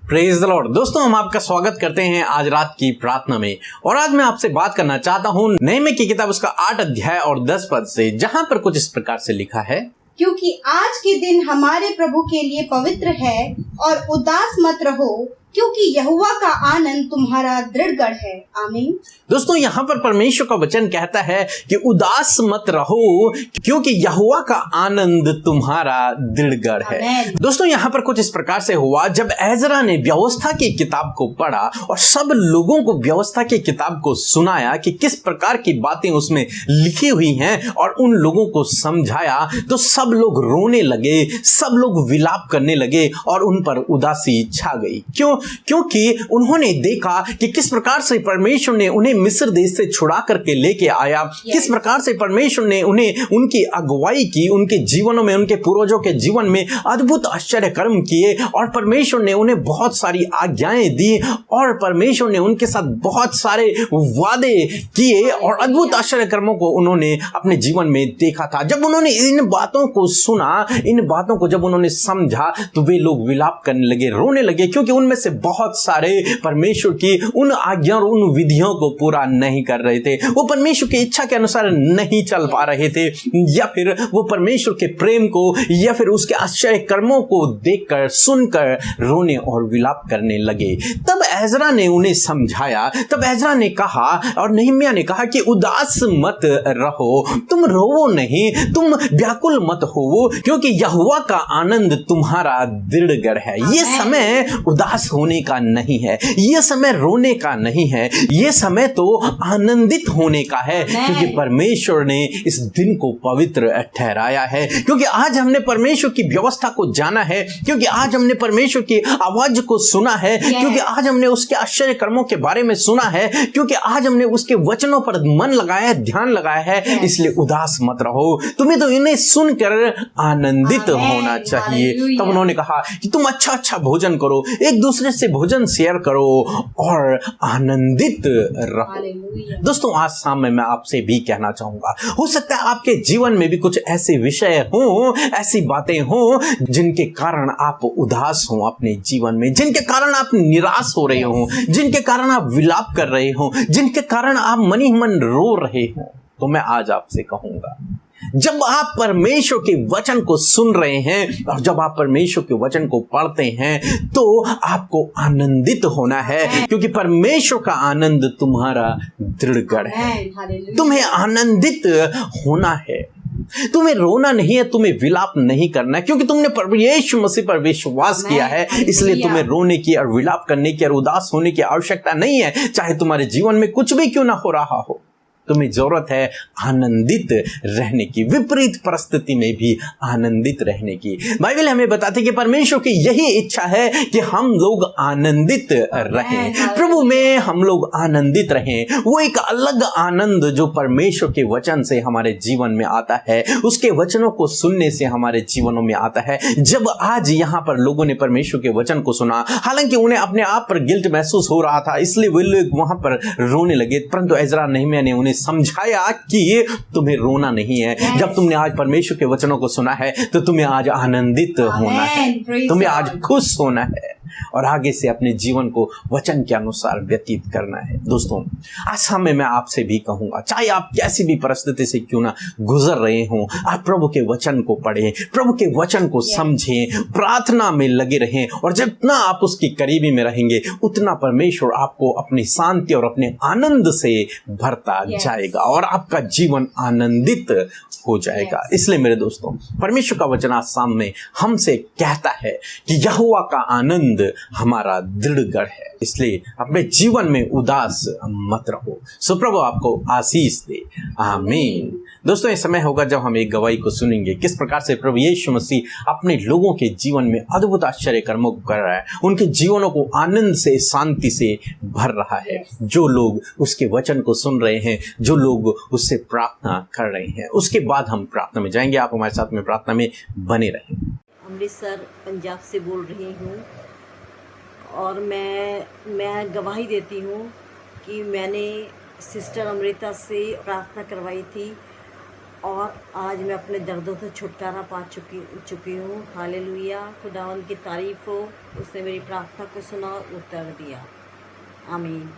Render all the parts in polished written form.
Praise the Lord. दोस्तों, हम आपका स्वागत करते हैं आज रात की प्रार्थना में। और आज मैं आपसे बात करना चाहता हूं नहमी की किताब उसका 8 अध्याय और 10 पद से, जहां पर कुछ इस प्रकार से लिखा है, क्योंकि आज के दिन हमारे प्रभु के लिए पवित्र है और उदास मत रहो, क्योंकि यहोवा का आनंद तुम्हारा दृढ़गढ़ है। आमीन। दोस्तों, यहाँ पर परमेश्वर का वचन कहता है कि उदास मत रहो, क्योंकि यहोवा का आनंद तुम्हारा दृढ़गढ़ है। दोस्तों, यहाँ पर कुछ इस प्रकार से हुआ, जब एजरा ने व्यवस्था की किताब को पढ़ा और सब लोगों को व्यवस्था की किताब को सुनाया कि किस प्रकार की बातें उसमें लिखी हुई हैं और उन लोगों को समझाया, तो सब लोग रोने लगे, सब लोग विलाप करने लगे और उन पर उदासी छा गई। क्योंकि उन्होंने देखा कि किस प्रकार से परमेश्वर ने उन्हें मिस्र देश से छुड़ा करके लेके आया, किस प्रकार से परमेश्वर ने उन्हें उनकी अगुवाई की, उनके जीवनों में, उनके पूर्वजों के जीवन में अद्भुत आश्चर्य कर्म किए और परमेश्वर ने उन्हें बहुत सारी आज्ञाएं दी और परमेश्वर ने उनके साथ बहुत सारे वादे किए और अद्भुत आश्चर्य कर्मों को उन्होंने अपने जीवन में देखा था। जब उन्होंने इन बातों को सुना, इन बातों को जब उन्होंने समझा, तो वे लोग विलाप करने लगे, रोने लगे, क्योंकि उनमें से बहुत सारे परमेश्वर की उन आज्ञा और उन विधियों को पूरा नहीं कर रहे थे। वो परमेश्वर की इच्छा के अनुसार नहीं चल पा रहे थे, या फिर वो परमेश्वर के प्रेम को या फिर उसके आश्चर्य कर्मों को देखकर, सुनकर रोने और विलाप करने लगे। तब एजरा ने उन्हें समझाया, तब एजरा ने कहा और नहम्याह ने कहा कि उदास मत रहो, तुम रोवो नहीं, तुम व्याकुल मत होवो, क्योंकि यहोवा का आनंद तुम्हारा दृढ़गढ़ है। ये समय उदास होने का नहीं है, ये समय रोने का नहीं है, ये समय तो आनंदित होने का है, क्योंकि परमेश्वर ने इस दिन को पवित्र ठहराया है, क्योंकि आज हमने परमेश्वर की व्यवस्था को जाना है, क्योंकि आज हमने परमेश्वर की आवाज को सुना है, क्योंकि आज हमने उसके आश्चर्य कर्मों के बारे में सुना है, क्योंकि आज हमने उसके वचनों पर मन लगाया है, ध्यान लगाया है। इसलिए उदास मत रहो, तुम्हें तो इन्हें सुनकर आनंदित होना चाहिए। तब उन्होंने कहा कि तुम अच्छा भोजन करो, एक दूसरे से भोजन शेयर करो और आनंदित रहो। दोस्तों, आज शाम में मैं आपसे भी कहना चाहूंगा, हो सकता है आपके जीवन में भी कुछ ऐसे विषय हों, ऐसी बातें हों जिनके कारण आप उदास हो अपने जीवन में, जिनके कारण आप निराश हो रहे हो, जिनके कारण आप विलाप कर रहे हो, जिनके कारण आप मन ही मन रो रहे हो। तो मैं आज आपसे कहूंगा, जब आप परमेश्वर के वचन को सुन रहे हैं और जब आप परमेश्वर के वचन को पढ़ते हैं, तो आपको आनंदित होना है, क्योंकि परमेश्वर का आनंद तुम्हारा दृढ़गढ़ है। तुम्हें आनंदित होना है, तुम्हें रोना नहीं है, तुम्हें विलाप नहीं करना है, क्योंकि तुमने यीशु मसीह पर विश्वास किया है। इसलिए तुम्हें रोने की और विलाप करने की और उदास होने की आवश्यकता नहीं है, चाहे तुम्हारे जीवन में कुछ भी क्यों ना हो रहा हो। तुम्हें जरूरत है आनंदित रहने की, विपरीत परिस्थिति में भी आनंदित रहने की। बाइबल हमें बताती है कि परमेश्वर की यही इच्छा है कि हम लोग आनंदित रहें, प्रभु में हम लोग आनंदित रहें। वो एक अलग आनंद जो परमेश्वर के वचन से हमारे जीवन में आता है, उसके वचनों को सुनने से हमारे जीवनों में आता है। जब आज यहाँ पर लोगों ने परमेश्वर के वचन को सुना, हालांकि उन्हें अपने आप पर गिल्ट महसूस हो रहा था, इसलिए वे लोग वहां पर रोने लगे, परंतु एजरा नहम्याह ने उन्हें समझाया कि तुम्हें रोना नहीं है। जब तुमने आज परमेश्वर के वचनों को सुना है, तो तुम्हें आज आनंदित होना है, तुम्हें आज खुश होना है और आगे से अपने जीवन को वचन के अनुसार व्यतीत करना है। दोस्तों, आज समय मैं आपसे भी कहूंगा, चाहे आप कैसी भी परिस्थिति से क्यों ना गुजर रहे हों, आप प्रभु के वचन को पढ़ें, प्रभु के वचन को समझें, प्रार्थना में लगे रहें, और जितना आप उसकी करीबी में रहेंगे, उतना परमेश्वर आपको अपनी शांति और अपने आनंद से भरता जाएगा और आपका जीवन आनंदित हो जाएगा। इसलिए मेरे दोस्तों, परमेश्वर का वचन आज सामने हमसे कहता है कि यहोवा का आनंद हमारा दृढ़गढ़ है, इसलिए अपने जीवन में उदास मत रहो। सो प्रभु आपको आशीष दे, आमीन। दोस्तों, ये समय होगा जब हम एक गवाही को सुनेंगे, किस प्रकार से प्रभु यीशु मसीह अपने लोगों के जीवन में अद्भुत आश्चर्य कर्मों को कर रहा है, उनके जीवनों को आनंद से, शांति से भर रहा है। जो लोग उसके वचन को सुन रहे हैं, जो लोग उससे प्रार्थना कर रहे हैं, उसके बाद हम प्रार्थना में जाएंगे। आप हमारे साथ में प्रार्थना में बने रहें। अमृतसर पंजाब से बोल रही हूँ और मैं गवाही देती हूँ कि मैंने सिस्टर अमृता से प्रार्थना करवाई थी और आज मैं अपने दर्दों से छुटकारा पा चुकी हूँ। हालेलुया, खुदावंद की तारीफ हो, उसने मेरी प्रार्थना को सुना और उत्तर दिया। आमीन।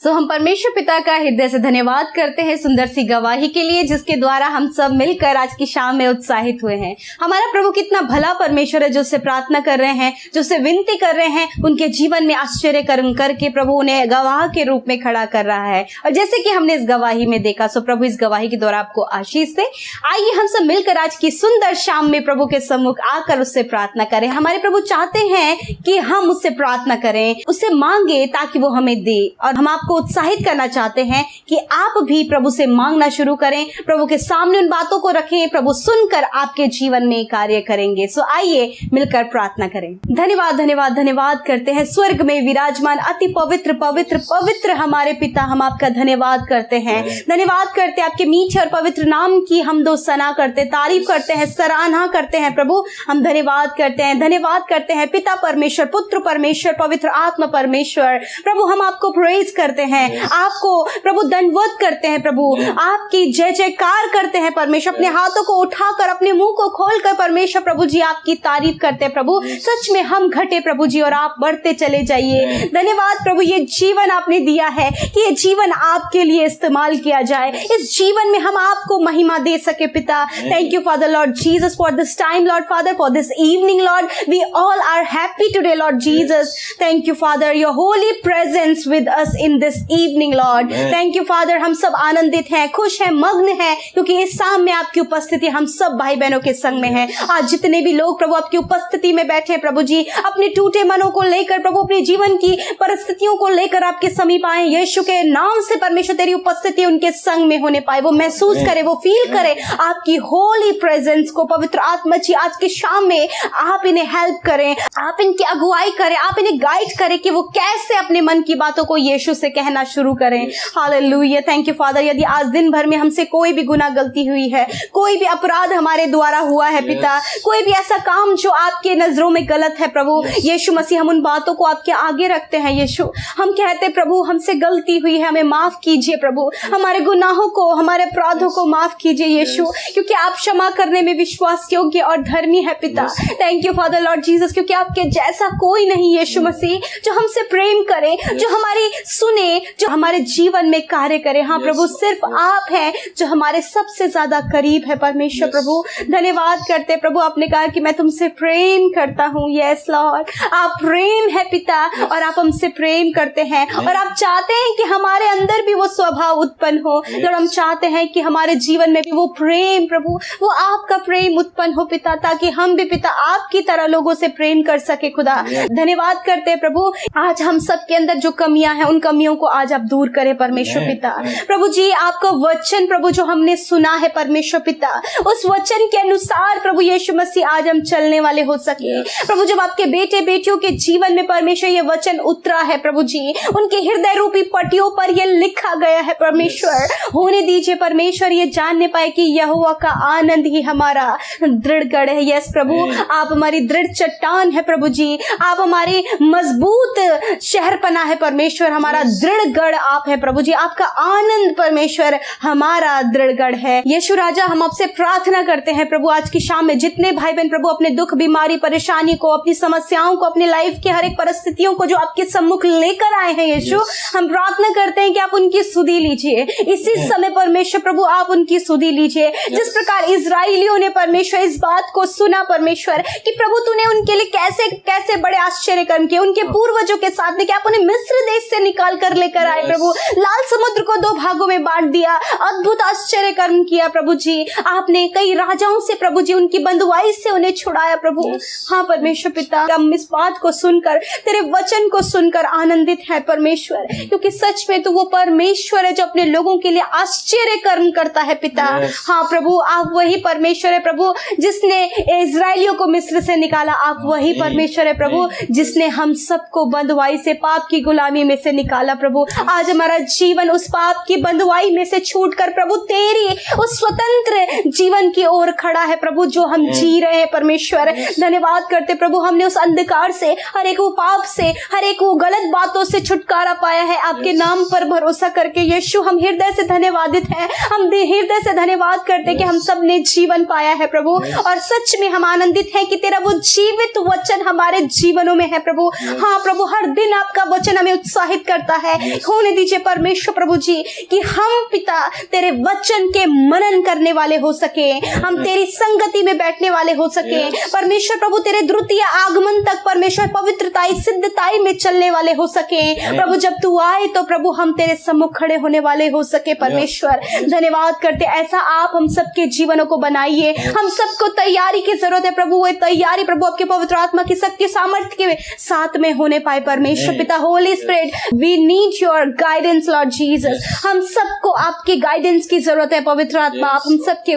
तो हम परमेश्वर पिता का हृदय से धन्यवाद करते हैं सुंदर सी गवाही के लिए, जिसके द्वारा हम सब मिलकर आज की शाम में उत्साहित हुए हैं। हमारा प्रभु कितना भला परमेश्वर है, जो उससे प्रार्थना कर रहे हैं, जो उससे विनती कर रहे हैं, उनके जीवन में आश्चर्य कर्म करके प्रभु उन्हें गवाह के रूप में खड़ा कर रहा है। और जैसे कि हमने इस गवाही में देखा, सो प्रभु इस गवाही के द्वारा आपको आशीष दे। आइए हम सब मिलकर आज की सुंदर शाम में प्रभु के सम्मुख आकर उससे प्रार्थना करें। हमारे प्रभु चाहते हैं कि हम उससे प्रार्थना करें, उससे मांगे ताकि वो हमें दे। और हम आपको उत्साहित करना चाहते हैं कि आप भी प्रभु से मांगना शुरू करें, प्रभु के सामने उन बातों को रखें, प्रभु सुनकर आपके जीवन में कार्य करेंगे। सो आइए मिलकर प्रार्थना करें। धन्यवाद धन्यवाद धन्यवाद करते हैं स्वर्ग में विराजमान अति पवित्र पवित्र पवित्र हमारे पिता, हम आपका धन्यवाद करते हैं। धन्यवाद करते हैं आपके मीठे और पवित्र नाम की हम दो सना करते, तारीफ करते हैं, सराहना करते हैं। प्रभु हम धन्यवाद करते हैं, धन्यवाद करते हैं पिता परमेश्वर, पुत्र परमेश्वर, पवित्र आत्मा परमेश्वर। प्रभु हम आपको प्रेज करते हैं, आपको प्रभु दंडवत करते हैं, प्रभु आपकी जय जयकार करते हैं परमेश्वर। अपने हाथों को उठाकर, अपने मुंह को खोलकर परमेश्वर प्रभु जी आपकी तारीफ करते हैं। प्रभु सच में हम घटे प्रभु जी और आप बढ़ते चले जाइए। धन्यवाद प्रभु, ये जीवन आपने दिया है कि ये जीवन आपके लिए इस्तेमाल किया जाए, इस जीवन में हम आपको महिमा दे सके पिता। Thank you father lord Jesus for this time lord father, for this evening lord, we all are happy today lord Jesus. Thank you father, your holy presence with us in this evening lord. Thank you father, हम सब आनंदित हैं, खुश हैं, मग्न हैं, क्योंकि इस शाम में आपकी उपस्थिति हम सब भाई बहनों के संग में है। आज जितने भी लोग प्रभु आपकी उपस्थिति में बैठे हैं प्रभु जी, अपने टूटे मनों को लेकर प्रभु, अपने जीवन की परिस्थितियों को लेकर आपके समीप आए, यीशु के नाम से परमेश्वर तेरी उपस्थिति उनके संग में होने पाए, वो महसूस करे, वो फील करे आपकी होली प्रेजेंस को। पवित्र आत्मा जी आज की शाम में आप इन्हें हेल्प करें, आप इनकी अगुवाई करें, आप इन्हें गाइड करें कि वो कैसे अपने मन की बातों को यीशु से कहना शुरू करें। Hallelujah, thank you father. यदि आज दिन भर में हमसे कोई भी गुनाह गलती हुई है, कोई भी अपराध हमारे द्वारा हुआ है पिता, कोई भी ऐसा काम जो आपके नजरों में गलत है प्रभु यीशु मसीह, हम उन बातों को आपके आगे रखते हैं। यीशु हम कहते प्रभु हमसे गलती हुई है, हमें माफ कीजिए प्रभु, हमारे गुनाहों को, हमारे अपराधों को माफ कीजिए यीशु, क्योंकि आप क्षमा करने में विश्वास योग्य और धर्मी है पिता। Thank you father lord Jesus, क्योंकि आपके जैसा कोई नहीं यीशु मसीह, जो हमसे प्रेम करे, जो हमारी सुने, जो हमारे जीवन में कार्य करे। हाँ प्रभु, सिर्फ आप हैं जो हमारे सबसे ज्यादा करीब है परमेश्वर। प्रभु धन्यवाद करते प्रभु, आपने कहा कि मैं तुमसे प्रेम करता हूँ। यस लॉर्ड, आप प्रेम है पिता और आप हमसे प्रेम करते हैं, और आप चाहते हैं कि हमारे अंदर भी वो स्वभाव उत्पन्न हो, और हम चाहते हैं कि हमारे जीवन में भी वो प्रेम प्रभु, वो आपका प्रेम उत्पन्न हो पिता, ताकि हम भी पिता आपकी तरह लोगों से प्रेम कर सके। खुदा धन्यवाद करते हैं प्रभु, आज हम सब के अंदर जो कमियां हैं उन कमियों को आज आप दूर करें परमेश्वर पिता। प्रभु जी आपका वचन प्रभु जो हमने सुना है परमेश्वर पिता, उस वचन के अनुसार प्रभु यीशु मसीह आज हम चलने वाले हो सके प्रभु। जब आपके बेटे बेटियों के जीवन में परमेश्वर ये वचन उतरा है प्रभु जी, उनके हृदय रूपी पट्टियों पर ये लिखा गया है परमेश्वर, होने दीजिए परमेश्वर ये जानने पाए कि यहोवा का आनंद ही हमारा दृढ़ गढ़ है। यस प्रभु, आप हमारी दृढ़ चट्टान है प्रभु जी, आप हमारी मजबूत शहरपना है परमेश्वर, हमारा दृढ़ गढ़ आप है प्रभु जी, आपका आनंद परमेश्वर हमारा दृढ़ गढ़ है। यीशु राजा हम आपसे प्रार्थना करते हैं प्रभु, आज की शाम में जितने भाई बहन प्रभु अपने दुख, बीमारी, परेशानी को, अपनी समस्याओं को, अपनी लाइफ की हर एक परिस्थितियों को जो आपके सम्मुख लेकर आए हैं यीशु, हम प्रार्थना करते हैं कि आप उनकी सुधि लीजिए इसी समय परमेश्वर प्रभु, आप उनकी सुधि लीजिए। जिस प्रकार इजराइलियों ने परमेश्वर इस बात को सुना परमेश्वर कि प्रभु तूने उनके लिए कैसे कैसे बड़े आश्चर्य कर्म किए, उनके पूर्वजों के साथ में कि आप उन्हें मिस्र देश से निकाल कर लेकर आए प्रभु, लाल समुद्र को 2 भागों में बांट दिया, अद्भुत आश्चर्य कर्म किया प्रभु जी, आपने कई राजाओं से प्रभु जी उनकी बंधुआई से उन्हें छुड़ाया प्रभु। हाँ परमेश्वर पिता, हम इस बात को सुनकर, तेरे वचन को सुनकर आनंदित है परमेश्वर, क्योंकि सच में तो वो परमेश्वर है जो अपने लोगों के लिए आश्चर्य कर्म करता है पिता। हाँ प्रभु, आप वही परमेश्वर है प्रभु जिसने इजराइलियों को मिस्र से निकाला, आप वही परमेश्वर है प्रभु जिसने हम सबको बंधुआई से, पाप की गुलामी में से निकाला डाला प्रभु। आज हमारा जीवन उस पाप की बंधुआई में से छूटकर प्रभु तेरी उस स्वतंत्र जीवन की ओर खड़ा है प्रभु, जो हम जी रहे हैं परमेश्वर। धन्यवाद करते प्रभु, हमने उस अंधकार से, हर एक वो पाप से, हर एक वो गलत बातों से छुटकारा पाया है आपके नाम पर भरोसा करके। यीशु, हम हृदय से धन्यवादित हैं, हम हृदय से धन्यवाद करते कि हम सब ने जीवन पाया है प्रभु, और सच में हम आनंदित हैं कि तेरा वो जीवित वचन हमारे जीवनों में है प्रभु। हाँ प्रभु, हर दिन आपका वचन हमें उत्साहित करता है। होने दीजिए परमेश्वर प्रभु जी कि हम पिता तेरे वचन के मनन करने वाले हो सके, हम तेरी संगति में बैठने वाले हो सके परमेश्वर प्रभु, तेरे द्वितीय आगमन तक परमेश्वर पवित्रताई सिद्धताई में चलने वाले हो सके प्रभु। जब तू आए तो प्रभु हम तेरे सम्मुख खड़े होने वाले हो सके परमेश्वर। धन्यवाद करते, ऐसा आप हम सबके जीवनों को बनाइए। हम सबको तैयारी की जरूरत है प्रभु, वो तैयारी प्रभु आपके पवित्र आत्मा की शक्ति सामर्थ्य के साथ में होने पाए परमेश्वर पिता। Holy spirit, we need your guidance lord Jesus. हम सबको आपके गाइडेंस की जरूरत है पवित्र आत्मा। आप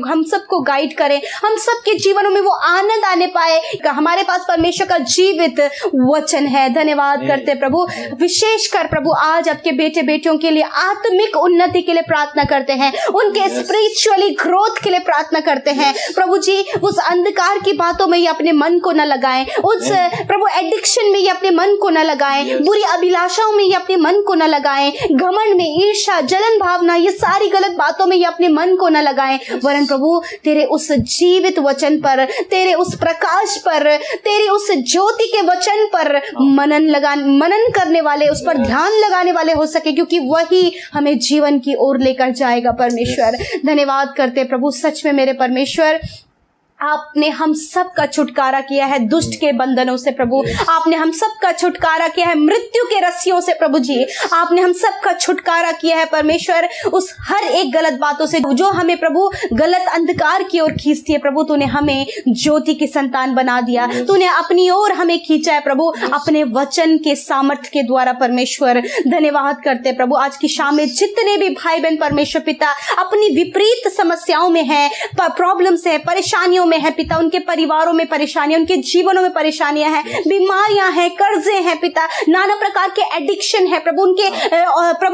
हम सबको गाइड करें, हम सबके जीवनों में वो आनंद आने पाए। हमारे पास परमेश्वर का जीवित वचन है। धन्यवाद करते प्रभु, विशेषकर प्रभु आज आपके बेटे बेटियों के लिए आत्मिक उन्नति के लिए प्रार्थना करते हैं, उनके स्पिरिचुअली ग्रोथ के लिए प्रार्थना करते हैं प्रभु जी। उस अंधकार की बातों में ये अपने मन को न लगाएं, उस प्रभु एडिक्शन में ये अपने मन को न लगाएं, बुरी अभिलाषाओं में ये अपने मन को न लगाएं, घमंड में, ईर्ष्या, जलन भावना, ये सारी गलत बातों में ये अपने मन को न लगाएं, वरन प्रभु तेरे उस जीवित वचन पर, तेरे उस प्रकाश पर, तेरे उस ज्योति के वचन पर मनन करने वाले, उस पर ध्यान लगाने वाले हो सके, क्योंकि वही हमें जीवन की ओर लेकर जाएगा परमेश्वर। धन्यवाद करते प्रभु, सच में मेरे परमेश्वर आपने हम सब का छुटकारा किया है दुष्ट के बंधनों से प्रभु। आपने हम सब का छुटकारा किया है मृत्यु के रस्सियों से प्रभु जी। आपने हम सब का छुटकारा किया है परमेश्वर उस हर एक गलत बातों से जो हमें प्रभु गलत अंधकार की ओर खींचती है प्रभु। तूने हमें ज्योति की संतान बना दिया, तूने अपनी ओर हमें खींचा है प्रभु अपने वचन के सामर्थ्य के द्वारा परमेश्वर। धन्यवाद करते प्रभु, आज की शाम में जितने भी भाई बहन परमेश्वर पिता अपनी विपरीत समस्याओं में है, प्रॉब्लम से है, परेशानियों में है पिता, उनके परिवारों में परेशानियां, उनके जीवनों में परेशानियां हैं, बीमारियां हैं, कर्जे हैं पिता, नाना प्रकार के एडिक्शन है प्रभु,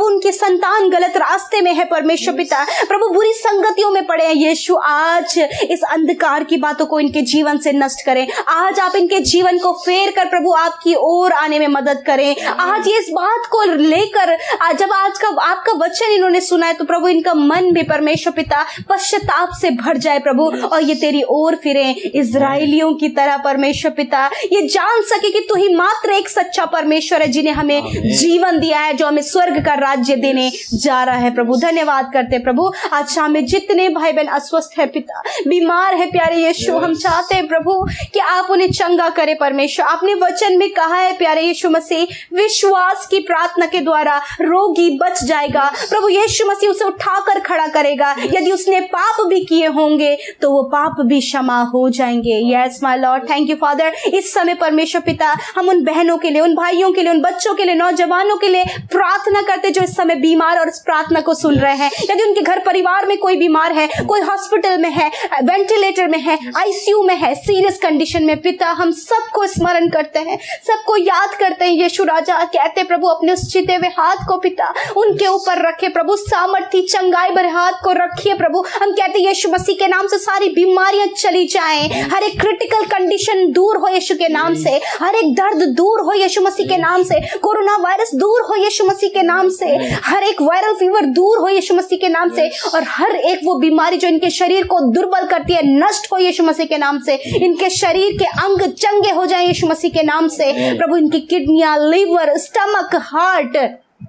उनके संतान गलत रास्ते में है परमेश्वर पिता, प्रभु बुरी संगतियों में पड़े हैं। यीशु आज इस अंधकार की बातों को इनके जीवन से नष्ट करें। आज आप इनके जीवन को फेर कर प्रभु आपकी ओर आने में मदद करें। आज ये इस बात को लेकर जब आज का आपका वचन इन्होंने सुना है तो प्रभु इनका मन भी परमेश्वर पिता पश्चाताप से भर जाए प्रभु, और ये तेरी ओर फिरे इजराइलियों की तरह परमेश्वर पिता। ये जान सके कि तू ही मात्र एक सच्चा परमेश्वर है जिन्हें हमें जीवन दिया है, जो हमें स्वर्ग का राज्य देने जा रहा है प्रभु। धन्यवाद करते प्रभु, आज शाम में जितने भाई बहन अस्वस्थ है पिता, बीमार है प्यारे यीशु, हम चाहते हैं प्रभु कि आप उन्हें चंगा करे परमेश्वर। आपने वचन में कहा है प्यारे यीशु मसीह, विश्वास की प्रार्थना के द्वारा रोगी बच जाएगा प्रभु। यीशु मसीह उसे उठाकर खड़ा करेगा। यदि उसने पाप भी किए होंगे तो वो पाप भी क्षमा हो जाएंगे। Yes my Lord, thank you father. इस समय परमेश्वर पिता हम उन बहनों के लिए, उन भाइयों के लिए, उन बच्चों के लिए, नौजवानों के लिए प्रार्थना करते जो इस समय बीमार और इस प्रार्थना को सुन रहे हैं। यदि उनके घर परिवार में कोई बीमार है, कोई हॉस्पिटल में है, वेंटिलेटर में है, आईसीयू में है, सीरियस कंडीशन में पिता, हम सबको स्मरण करते हैं, सबको याद करते हैं। यीशु राजा कहते प्रभु अपने उस चिते हुए हाथ को पिता उनके ऊपर रखे प्रभु, सामर्थ्य चंगाई भरे हाथ को रखिए प्रभु। हम कहते हैं यीशु मसीह के नाम से सारी बीमारियां चली जाएं, हर एक क्रिटिकल कंडीशन दूर हो यीशु के नाम से, हर एक दर्द दूर हो यीशु मसीह के नाम से, कोरोना वायरस दूर हो यीशु मसीह के नाम से, हर एक वायरल फीवर दूर हो यीशु मसीह के नाम से, और हर एक वो बीमारी जो इनके शरीर को दुर्बल करती है नष्ट हो यीशु मसीह के नाम से। इनके शरीर के अंग चंगे हो जाएं यीशु मसीह के नाम से प्रभु। इनकी किडनियां, लीवर, स्टमक, हार्ट,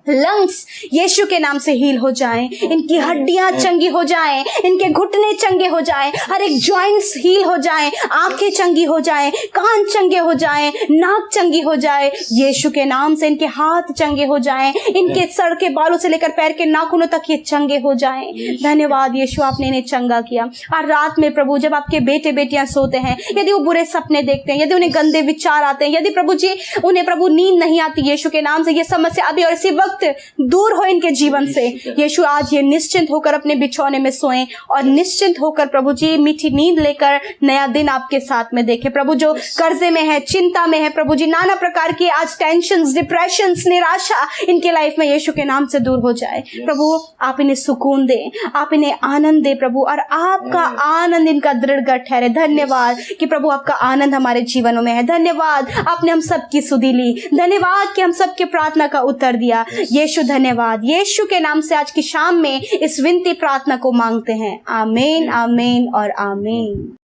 लंग्स यीशु के नाम से हील हो जाएं, इनकी हड्डियां चंगी हो जाएं, इनके घुटने चंगे हो जाएं, हर एक जॉइंट्स हील हो जाएं, आंखें चंगी हो जाएं, कान चंगे हो जाएं, नाक चंगी हो जाए यीशु के नाम से। इनके हाथ चंगे हो जाएं, इनके सर के बालों से लेकर पैर के नाखूनों तक ये चंगे हो जाएं। धन्यवाद यीशु, आपने इन्हें चंगा किया। और रात में प्रभु जब आपके बेटे बेटियां सोते हैं, यदि वो बुरे सपने देखते हैं, यदि उन्हें गंदे विचार आते हैं, यदि प्रभु जी उन्हें प्रभु नींद नहीं आती यीशु के नाम से, ये समस्या अभी और इसी वक्त वक्त दूर हो इनके जीवन से। यीशु आज ये निश्चिंत होकर अपने बिछौने में सोएं और निश्चिंत होकर प्रभु जी मीठी नींद लेकर नया दिन आपके साथ में देखें। प्रभु जो कर्जे में है, चिंता में है, प्रभु जी नाना प्रकार की आज टेंशन, डिप्रेशन, निराशा इनके लाइफ में यीशु के नाम से दूर हो जाए। प्रभु आप इन्हें सुकून दें, आप इन्हें आनंद दे प्रभु, और आपका आनंद इनका दृढ़ ठहरे। धन्यवाद कि प्रभु आपका आनंद हमारे जीवनों में है। धन्यवाद आपने हम सबकी सुधी ली। धन्यवाद कि हम सबके प्रार्थना का उत्तर दिया। यीशु धन्यवाद। यीशु के नाम से आज की शाम में इस विनती प्रार्थना को मांगते हैं। आमीन, आमीन और आमीन।